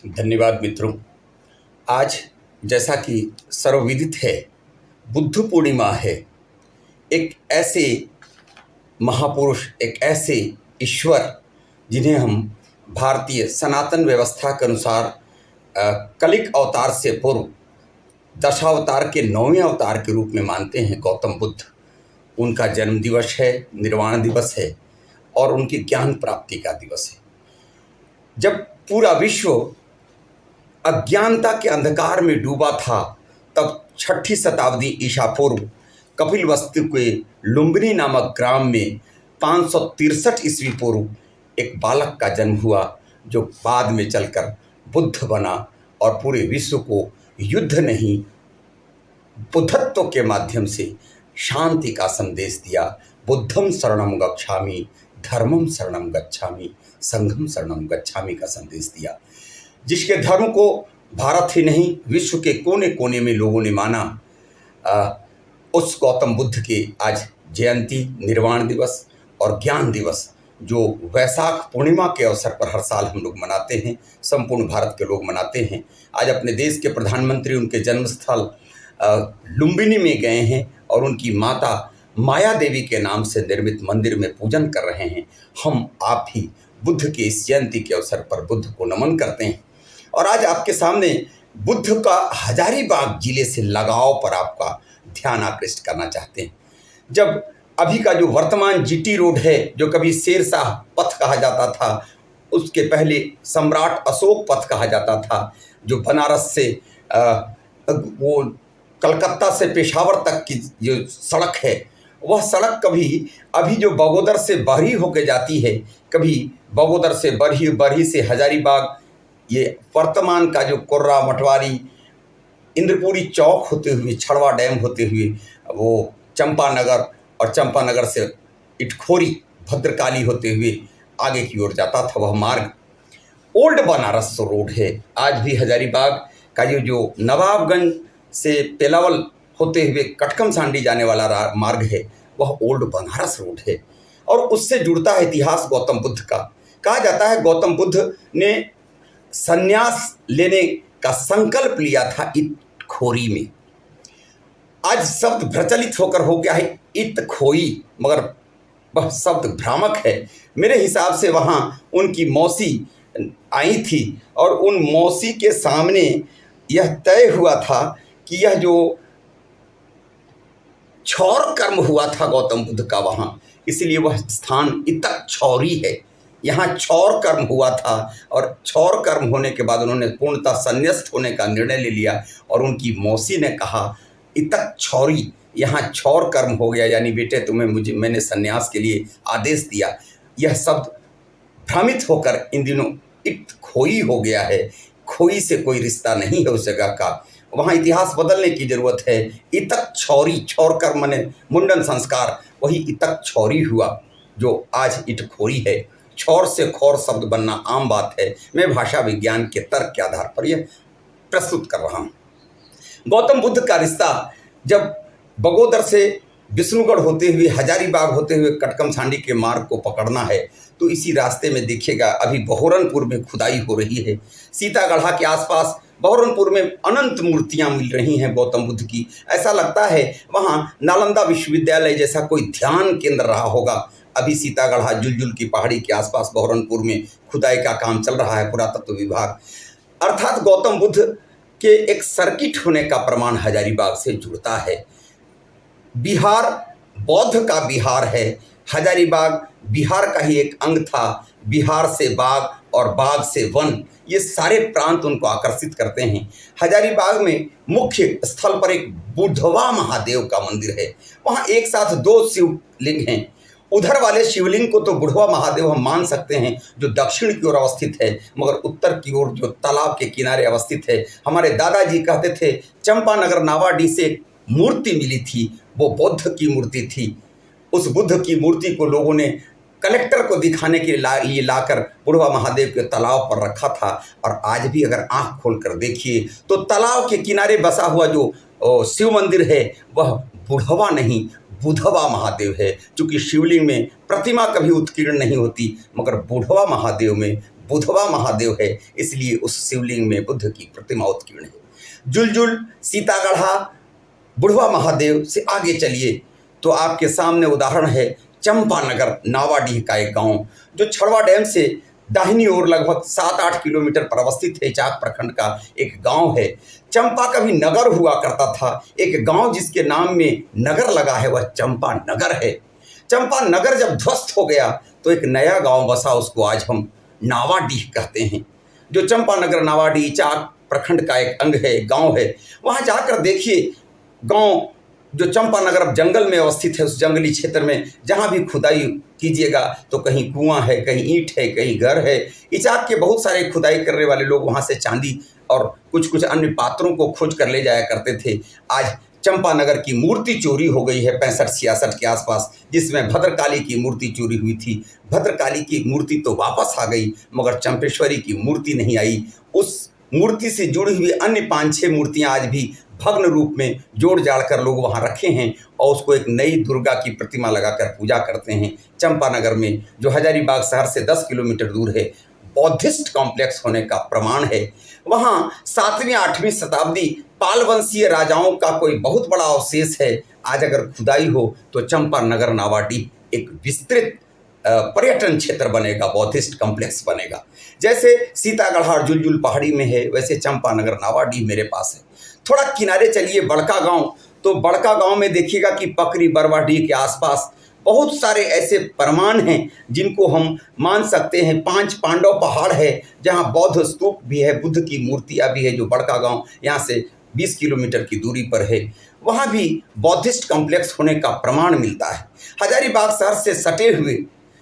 धन्यवाद मित्रों। आज जैसा कि सर्वविदित है, बुद्ध पूर्णिमा है। एक ऐसे महापुरुष, एक ऐसे ईश्वर जिन्हें हम भारतीय सनातन व्यवस्था के अनुसार कलिक अवतार से पूर्व दशावतार के 9वें अवतार के रूप में मानते हैं, गौतम बुद्ध। उनका जन्म दिवस है, निर्वाण दिवस है और उनकी ज्ञान प्राप्ति का दिवस है। जब पूरा विश्व अज्ञानता के अंधकार में डूबा था, तब 6ठी शताब्दी ईसा पूर्व कपिलवस्तु के लुम्बिनी नामक ग्राम में 563 ईस्वी पूर्व एक बालक का जन्म हुआ, जो बाद में चलकर बुद्ध बना और पूरे विश्व को युद्ध नहीं, बुद्धत्व के माध्यम से शांति का संदेश दिया। बुद्धं शरणं गच्छामि, धर्मं शरणं गच्छामि, संघं शरणं गच्छामि का संदेश दिया, जिसके धर्म को भारत ही नहीं विश्व के कोने कोने में लोगों ने माना। उस गौतम बुद्ध के आज जयंती, निर्वाण दिवस और ज्ञान दिवस, जो वैशाख पूर्णिमा के अवसर पर हर साल हम लोग मनाते हैं, संपूर्ण भारत के लोग मनाते हैं। आज अपने देश के प्रधानमंत्री उनके जन्मस्थल लुम्बिनी में गए हैं और उनकी माता माया देवी के नाम से निर्मित मंदिर में पूजन कर रहे हैं। हम आप भी बुद्ध के इस जयंती के अवसर पर बुद्ध को नमन करते हैं और आज आपके सामने बुद्ध का हजारीबाग जिले से लगाव पर आपका ध्यान आकृष्ट करना चाहते हैं। जब अभी का जो वर्तमान जीटी रोड है, जो कभी शेरशाह पथ कहा जाता था, उसके पहले सम्राट अशोक पथ कहा जाता था, जो बनारस से वो कलकत्ता से पेशावर तक की जो सड़क है, वह सड़क कभी अभी जो बगोदर से बरही होके जाती है, कभी बगोदर से बरही से हजारीबाग, ये वर्तमान का जो कुर्रा, मटवारी, इंद्रपुरी चौक होते हुए, छड़वा डैम होते हुए वो चंपानगर और चंपानगर से इटखोरी, भद्रकाली होते हुए आगे की ओर जाता था। वह मार्ग ओल्ड बनारस रोड है। आज भी हजारीबाग का जो नवाबगंज से पेलावल होते हुए कटकम सांडी जाने वाला मार्ग है, वह ओल्ड बनारस रोड है और उससे जुड़ता है इतिहास गौतम बुद्ध का। कहा जाता है गौतम बुद्ध ने संन्यास लेने का संकल्प लिया था इटखोरी में। आज शब्द प्रचलित होकर हो गया है इटखोई, मगर वह शब्द भ्रामक है। मेरे हिसाब से वहाँ उनकी मौसी आई थी और उन मौसी के सामने यह तय हुआ था कि यह जो क्षौर कर्म हुआ था गौतम बुद्ध का वहाँ, इसलिए वह स्थान इतक क्षौरी है। यहाँ क्षौर कर्म हुआ था और क्षौर कर्म होने के बाद उन्होंने पूर्णतः संन्यास्त होने का निर्णय ले लिया और उनकी मौसी ने कहा इतक क्षौरी, यहाँ क्षौर कर्म हो गया, यानी बेटे तुम्हें मैंने संन्यास के लिए आदेश दिया। यह शब्द भ्रमित होकर इन दिनों इत खोई हो गया है। खोई से कोई रिश्ता नहीं है उस जगह का। वहाँ इतिहास बदलने की जरूरत है। इतक क्षौरी, क्षौर कर्म माने मुंडन संस्कार, वही इतक क्षौरी हुआ जो आज इटखोरी है। क्षौर से खौर शब्द बनना आम बात है। मैं भाषा विज्ञान के तर्क के आधार पर यह प्रस्तुत कर रहा हूँ। गौतम बुद्ध का रिश्ता जब बगोदर से विष्णुगढ़ होते हुए, हजारीबाग होते हुए कटकम सांडी के मार्ग को पकड़ना है, तो इसी रास्ते में देखिएगा अभी बहोरनपुर में खुदाई हो रही है। सीतागढ़ा के आसपास बहोरनपुर में अनंत मूर्तियां मिल रही हैं गौतम बुद्ध की। ऐसा लगता है वहाँ नालंदा विश्वविद्यालय जैसा कोई ध्यान केंद्र रहा होगा। अभी सीतागढ़ा, जुलजुल की पहाड़ी के आसपास बहोरनपुर में खुदाई का काम चल रहा है, पुरातत्व विभाग। अर्थात गौतम बुद्ध के एक सर्किट होने का प्रमाण हजारीबाग से जुड़ता है। बिहार बौद्ध का बिहार है, हजारीबाग बिहार का ही एक अंग था। बिहार से बाग और बाग से वन, ये सारे प्रांत उनको आकर्षित करते हैं। हजारीबाग में मुख्य स्थल पर एक बुधवा महादेव का मंदिर है। वहाँ एक साथ 2 शिवलिंग हैं। उधर वाले शिवलिंग को तो बुढ़वा महादेव हम मान सकते हैं, जो दक्षिण की ओर अवस्थित है, मगर उत्तर की ओर जो तालाब के किनारे अवस्थित है। हमारे दादाजी कहते थे चंपानगर नावाडी से मूर्ति मिली थी, वो बुद्ध की मूर्ति थी। उस बुद्ध की मूर्ति को लोगों ने कलेक्टर को दिखाने के लिए लाकर बुढ़वा महादेव के तालाब पर रखा था। और आज भी अगर आंख खोलकर देखिए तो तालाब के किनारे बसा हुआ जो शिव मंदिर है, वह बुढ़वा नहीं, बुधवा महादेव है। चूँकि शिवलिंग में प्रतिमा कभी उत्कीर्ण नहीं होती, मगर बुढ़वा महादेव में बुधवा महादेव है, इसलिए उस शिवलिंग में बुद्ध की प्रतिमा उत्कीर्ण है। जुलजुल, सीतागढ़ा, बुढ़वा महादेव से आगे चलिए तो आपके सामने उदाहरण है चंपानगर, नावाडीह का एक गांव जो छड़वा डैम से दाहिनी ओर लगभग 7-8 किलोमीटर पर अवस्थित है। इचाक प्रखंड का एक गांव है। चंपा कभी नगर हुआ करता था। एक गांव जिसके नाम में नगर लगा है वह चंपा नगर है। चंपा नगर जब ध्वस्त हो गया तो एक नया गांव बसा, उसको आज हम नावाडीह कहते हैं। जो चंपा नगर नावाडीह इचाक प्रखंड का एक अंग है, एक गाँव है। वहाँ जाकर देखिए गाँव जो चंपा नगर अब जंगल में अवस्थित है, उस जंगली क्षेत्र में जहाँ भी खुदाई कीजिएगा तो कहीं कुआं है, कहीं ईंट है, कहीं घर है। इचाक के बहुत सारे खुदाई करने वाले लोग वहाँ से चांदी और कुछ कुछ अन्य पात्रों को खोज कर ले जाया करते थे। आज चंपानगर की मूर्ति चोरी हो गई है 65-66 के आसपास, जिसमें भद्रकाली की मूर्ति चोरी हुई थी। भद्रकाली की मूर्ति तो वापस आ गई मगर चंपेश्वरी की मूर्ति नहीं आई। उस मूर्ति से जुड़ी हुई अन्य 5-6 मूर्तियां आज भी भग्न रूप में जोड़ जाड़ कर लोग वहाँ रखे हैं और उसको एक नई दुर्गा की प्रतिमा लगाकर पूजा करते हैं। चंपानगर में जो हजारीबाग शहर से 10 किलोमीटर दूर है, बौद्धिस्ट कॉम्प्लेक्स होने का प्रमाण है। वहाँ 7वीं-8वीं शताब्दी पाल वंशीय राजाओं का कोई बहुत बड़ा अवशेष है। आज अगर खुदाई हो तो चंपानगर नावाडीह एक विस्तृत पर्यटन क्षेत्र बनेगा, बौद्धिस्ट कॉम्प्लेक्स बनेगा। जैसे सीतागढ़ और जुलजुल पहाड़ी में है, वैसे चंपानगर नावाडीह मेरे पास है। थोड़ा किनारे चलिए बड़का गांव, तो बड़का गांव में देखिएगा कि पकरी बरवाडीह के आसपास बहुत सारे ऐसे प्रमाण हैं जिनको हम मान सकते हैं। 5 पांडव पहाड़ है जहां बौद्ध स्तूप भी है, बुद्ध की मूर्तियां भी है, जो बड़का गांव यहाँ से 20 किलोमीटर की दूरी पर है। वहाँ भी बौद्धिस्ट कॉम्प्लेक्स होने का प्रमाण मिलता है। हजारीबाग शहर से सटे हुए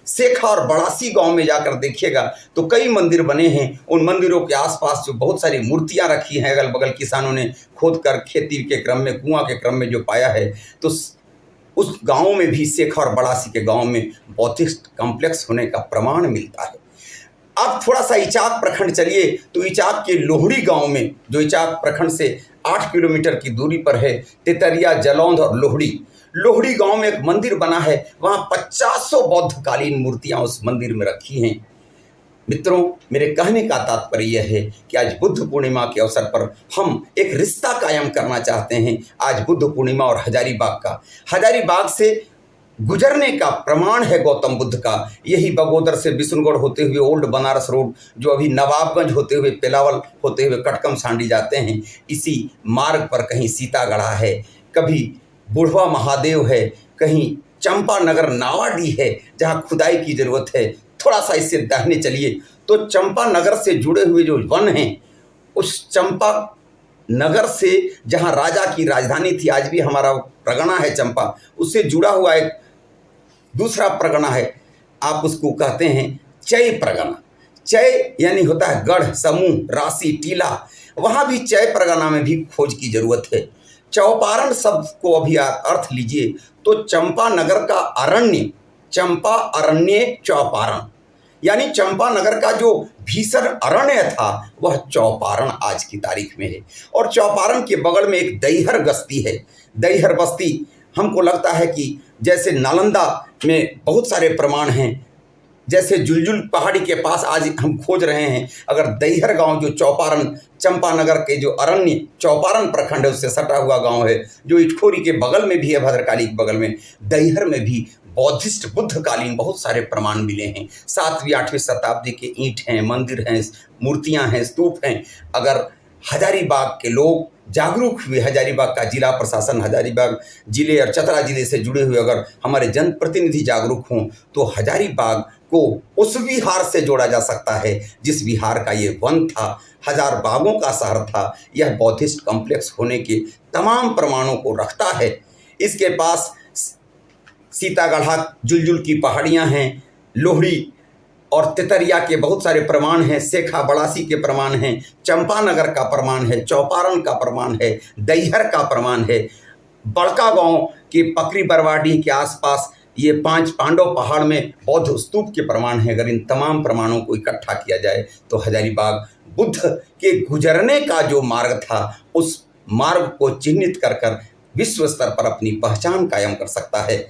सेखा और बड़ासी गांव में जाकर देखिएगा तो कई मंदिर बने हैं। उन मंदिरों के आसपास जो बहुत सारी मूर्तियां रखी हैं, अगल बगल किसानों ने खोद कर खेती के क्रम में, कुआं के क्रम में जो पाया है, तो उस गांव में भी सेखा और बड़ासी के गांव में बौद्धिस्ट कॉम्प्लेक्स होने का प्रमाण मिलता है। अब थोड़ा सा इचाक प्रखंड चलिए तो इचाक के लोहड़ी गांव में, जो इचाक प्रखंड से 8 किलोमीटर की दूरी पर है, तितरिया, जलौंध और लोहड़ी गांव में एक मंदिर बना है। वहाँ 50 बौद्धकालीन मूर्तियां उस मंदिर में रखी हैं। मित्रों, मेरे कहने का तात्पर्य यह है कि आज बुद्ध पूर्णिमा के अवसर पर हम एक रिश्ता कायम करना चाहते हैं। आज बुद्ध पूर्णिमा और हजारीबाग का, हजारीबाग से गुजरने का प्रमाण है गौतम बुद्ध का। यही बगोदर से बिशुनगढ़ होते हुए ओल्ड बनारस रोड, जो अभी नवाबगंज होते हुए पेलावल होते हुए कटकम सांडी जाते हैं, इसी मार्ग पर कहीं सीतागढ़ा है, कभी बुढ़वा महादेव है, कहीं चंपानगर नावाडीह है जहाँ खुदाई की ज़रूरत है। थोड़ा सा इससे दाहिने चलिए तो चंपानगर से जुड़े हुए जो वन हैं, उस चंपा नगर से जहाँ राजा की राजधानी थी, आज भी हमारा परगना है चंपा, उससे जुड़ा हुआ एक दूसरा परगना है, आप उसको कहते हैं चय परगना। चय यानी होता है गढ़, समूह, राशि, टीला। वहाँ भी चय परगना में भी खोज की जरूरत है। चौपारण शब्द को अभी अर्थ लीजिए तो चंपा नगर का अरण्य, चंपा अरण्य चौपारण, यानी चंपा नगर का जो भीषण अरण्य था वह चौपारण आज की तारीख में है। और चौपारण के बगल में एक दैहर बस्ती है। दैहर बस्ती हमको लगता है कि जैसे नालंदा में बहुत सारे प्रमाण हैं, जैसे जुलजुल पहाड़ी के पास आज हम खोज रहे हैं, अगर दैहर गांव जो चौपारण, चंपानगर के जो अरण्य चौपारण प्रखंड है उससे सटा हुआ गांव है, जो इटखोरी के बगल में भी है, भद्रकाली के बगल में, दैहर में भी बौद्धिस्ट बुद्धकालीन बहुत सारे प्रमाण मिले हैं। 7वीं-8वीं शताब्दी के ईंट हैं, मंदिर हैं, मूर्तियां हैं, स्तूप हैं। अगर हजारीबाग के लोग जागरूक हुए, हजारीबाग का जिला प्रशासन, हजारीबाग जिले और चतरा जिले से जुड़े हुए अगर हमारे जनप्रतिनिधि जागरूक हों तो हजारीबाग को उस विहार से जोड़ा जा सकता है जिस विहार का ये वन था, 1000 बागों का शहर था। यह बौद्धिस्ट कॉम्प्लेक्स होने के तमाम प्रमाणों को रखता है। इसके पास सीतागढ़ा, जुलजुल की पहाड़ियाँ हैं, लोहड़ी और तितरिया के बहुत सारे प्रमाण हैं, सेखा बड़ासी के प्रमाण हैं, चंपानगर का प्रमाण है, चौपारण का प्रमाण है, दैहर का प्रमाण है, बड़का गांव के पकरी बरवाडीह के आसपास ये 5 पांडव पहाड़ में बौद्ध स्तूप के प्रमाण हैं। अगर इन तमाम प्रमाणों को इकट्ठा किया जाए तो हजारीबाग बुद्ध के गुजरने का जो मार्ग था, उस मार्ग को चिन्हित कर कर विश्व स्तर पर अपनी पहचान कायम कर सकता है।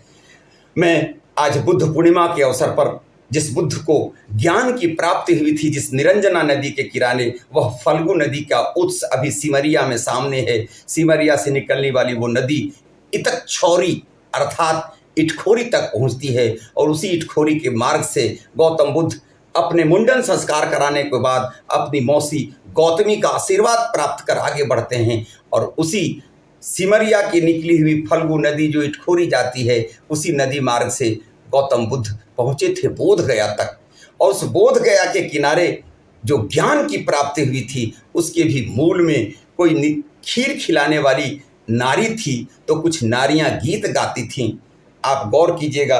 मैं आज बुद्ध पूर्णिमा के अवसर पर जिस बुद्ध को ज्ञान की प्राप्ति हुई थी, जिस निरंजना नदी के किनारे, वह फल्गु नदी का उत्स अभी सिमरिया में सामने है। सिमरिया से निकलने वाली वो नदी इतक्षौरी अर्थात इटखोरी तक पहुंचती है और उसी इटखोरी के मार्ग से गौतम बुद्ध अपने मुंडन संस्कार कराने के बाद अपनी मौसी गौतमी का आशीर्वाद प्राप्त कर आगे बढ़ते हैं और उसी सिमरिया की निकली हुई फल्गु नदी जो इटखोरी जाती है, उसी नदी मार्ग से गौतम बुद्ध पहुँचे थे बोध गया तक। और उस बोध गया के किनारे जो ज्ञान की प्राप्ति हुई थी, उसके भी मूल में कोई खीर खिलाने वाली नारी थी, तो कुछ नारियां गीत गाती थीं। आप गौर कीजिएगा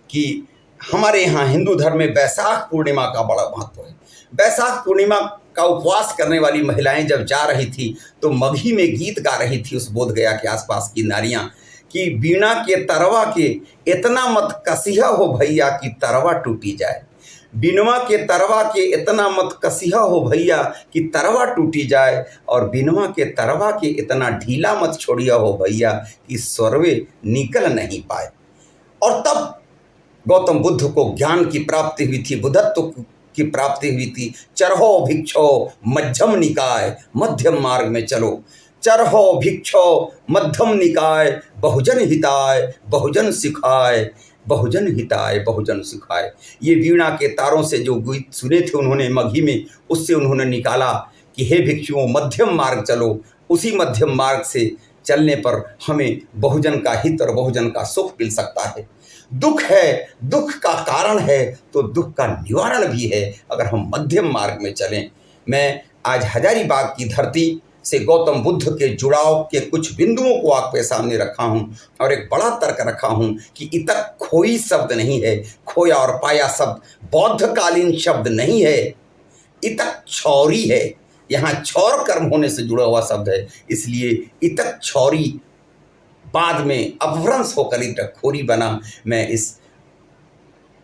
कि हमारे यहाँ हिंदू धर्म में वैशाख पूर्णिमा का बड़ा महत्व है। वैशाख पूर्णिमा का उपवास करने वाली महिलाएं जब जा रही थी तो मगही में गीत गा रही थी उस बोध गया के आसपास की नारियां कि बीणा के तरवा के इतना मत कसिया हो भैया कि तरवा टूटी जाए। बिनवा के तरवा के इतना मत कसिया हो भैया कि तरवा टूटी जाए, और बिनवा के तरवा के इतना ढीला मत छोड़िया हो भैया कि स्वरवे निकल नहीं पाए। और तब गौतम बुद्ध को ज्ञान की प्राप्ति हुई थी, बुद्धत्व की प्राप्ति हुई थी। चरहो भिक्षो मध्यम निकाय मध्यम मार्ग में चलो। चरहो भिक्षो मध्यम निकाय बहुजन हिताय बहुजन सिखाय बहुजन हिताय बहुजन सिखाय। ये वीणा के तारों से जो गीत सुने थे उन्होंने मगही में, उससे उन्होंने निकाला कि हे भिक्षुओं मध्यम मार्ग चलो। उसी मध्यम मार्ग से चलने पर हमें बहुजन का हित और बहुजन का सुख मिल सकता है। दुख है, दुख का कारण है, तो दुख का निवारण भी है अगर हम मध्यम मार्ग में चलें। मैं आज हजारीबाग की धरती से गौतम बुद्ध के जुड़ाव के कुछ बिंदुओं को आपके सामने रखा हूं और एक बड़ा तर्क रखा हूं कि इतक खोई शब्द नहीं है, खोया और पाया शब्द बौद्धकालीन शब्द नहीं है, इतक छौरी है। यहाँ छौर कर्म होने से जुड़ा हुआ शब्द है, इसलिए इतक छौरी बाद में अपभ्रंश होकर इतक खोरी बना। मैं इस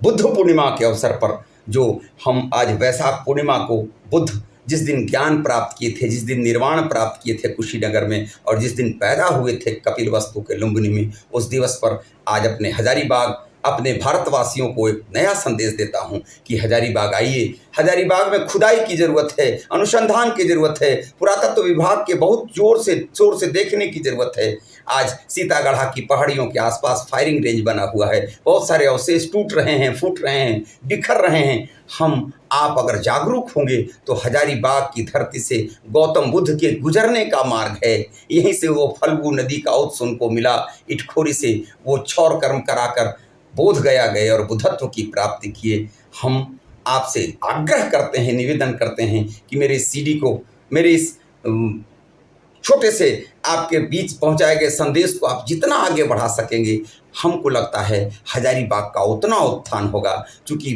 बुद्ध पूर्णिमा के अवसर पर, जो हम आज वैशाख पूर्णिमा को बुद्ध जिस दिन ज्ञान प्राप्त किए थे, जिस दिन निर्वाण प्राप्त किए थे कुशीनगर में, और जिस दिन पैदा हुए थे कपिलवस्तु के लुम्बिनी में, उस दिवस पर आज अपने हजारीबाग अपने भारतवासियों को एक नया संदेश देता हूं कि हजारीबाग आइए। हजारीबाग में खुदाई की ज़रूरत है, अनुसंधान की ज़रूरत है, पुरातत्व विभाग के बहुत जोर से देखने की ज़रूरत है। आज सीतागढ़ा की पहाड़ियों के आसपास फायरिंग रेंज बना हुआ है, बहुत सारे अवशेष टूट रहे हैं, फूट रहे हैं, बिखर रहे हैं। हम आप अगर जागरूक होंगे तो हजारीबाग की धरती से गौतम बुद्ध के गुजरने का मार्ग है। यहीं से वो फल्गु नदी का उत्स उनको मिला, इटखोरी से वो छौर कर्म कराकर बोध गया गए और बुद्धत्व की प्राप्ति किए। हम आपसे आग्रह करते हैं, निवेदन करते हैं कि मेरे सीडी को, मेरे इस छोटे से आपके बीच पहुंचाए गए संदेश को आप जितना आगे बढ़ा सकेंगे, हमको लगता है हजारीबाग का उतना उत्थान होगा। क्योंकि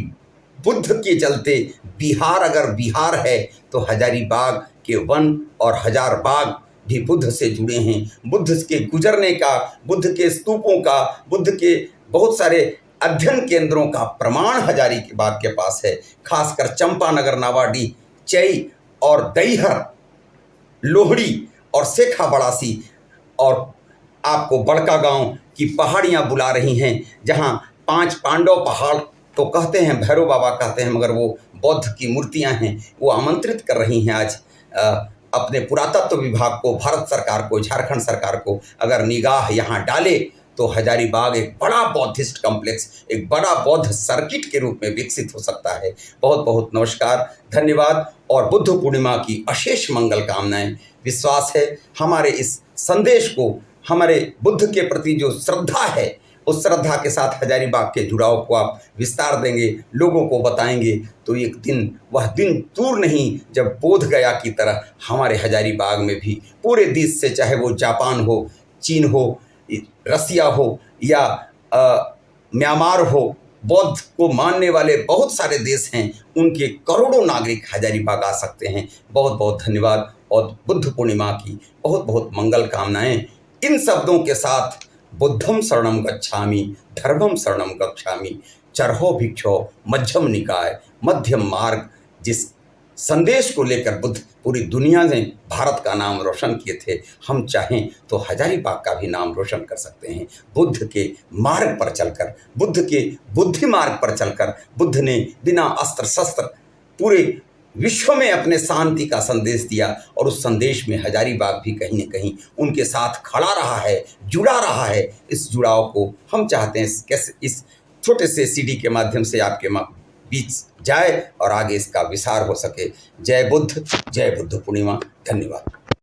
बुद्ध के चलते बिहार अगर बिहार है तो हजारीबाग के वन और हजार बाग भी बुद्ध से जुड़े हैं। बुद्ध के गुजरने का, बुद्ध के स्तूपों का, बुद्ध के बहुत सारे अध्ययन केंद्रों का प्रमाण हजारीबाग के पास है। खासकर चंपानगर, नावाडीह, चई और दैहर, लोहड़ी और सेखा बड़ासी, और आपको बड़का गांव की पहाड़ियां बुला रही हैं, जहां 5 पांडव पहाड़ तो कहते हैं, भैरव बाबा कहते हैं, मगर वो बौद्ध की मूर्तियां हैं। वो आमंत्रित कर रही हैं आज अपने पुरातत्व विभाग को, भारत सरकार को, झारखंड सरकार को, अगर निगाह यहाँ डाले तो हजारीबाग एक बड़ा बौद्धिस्ट कॉम्प्लेक्स, एक बड़ा बौद्ध सर्किट के रूप में विकसित हो सकता है। बहुत बहुत नमस्कार, धन्यवाद और बुद्ध पूर्णिमा की अशेष मंगल कामनाएं। विश्वास है हमारे इस संदेश को, हमारे बुद्ध के प्रति जो श्रद्धा है, उस श्रद्धा के साथ हजारीबाग के जुड़ाव को आप विस्तार देंगे, लोगों को बताएंगे, तो एक दिन, वह दिन दूर नहीं जब बोध गया की तरह हमारे हजारीबाग में भी पूरे देश से, चाहे वो जापान हो, चीन हो, रसिया हो या म्यांमार हो, बौद्ध को मानने वाले बहुत सारे देश हैं, उनके करोड़ों नागरिक हजारीबाग आ सकते हैं। बहुत बहुत धन्यवाद और बुद्ध पूर्णिमा की बहुत बहुत मंगल कामनाएं। इन शब्दों के साथ बुद्धम शरणम गच्छामि, धर्मम शरणम गच्छामि, चरहो भिक्षो मध्यम निकाय मध्यम मार्ग, जिस संदेश को लेकर बुद्ध पूरी दुनिया में भारत का नाम रोशन किए थे। हम चाहें तो हजारीबाग का भी नाम रोशन कर सकते हैं। बुद्ध के मार्ग पर चलकर, बुद्ध के बुद्धि मार्ग पर चलकर, बुद्ध ने बिना अस्त्र शस्त्र पूरे विश्व में अपने शांति का संदेश दिया, और उस संदेश में हजारीबाग भी कहीं न कहीं उनके साथ खड़ा रहा है, जुड़ा रहा है। इस जुड़ाव को हम चाहते हैं कैसे इस छोटे से सीडी के माध्यम से आपके बीच जाए और आगे इसका विस्तार हो सके। जय बुद्ध, जय बुद्ध पूर्णिमा। धन्यवाद।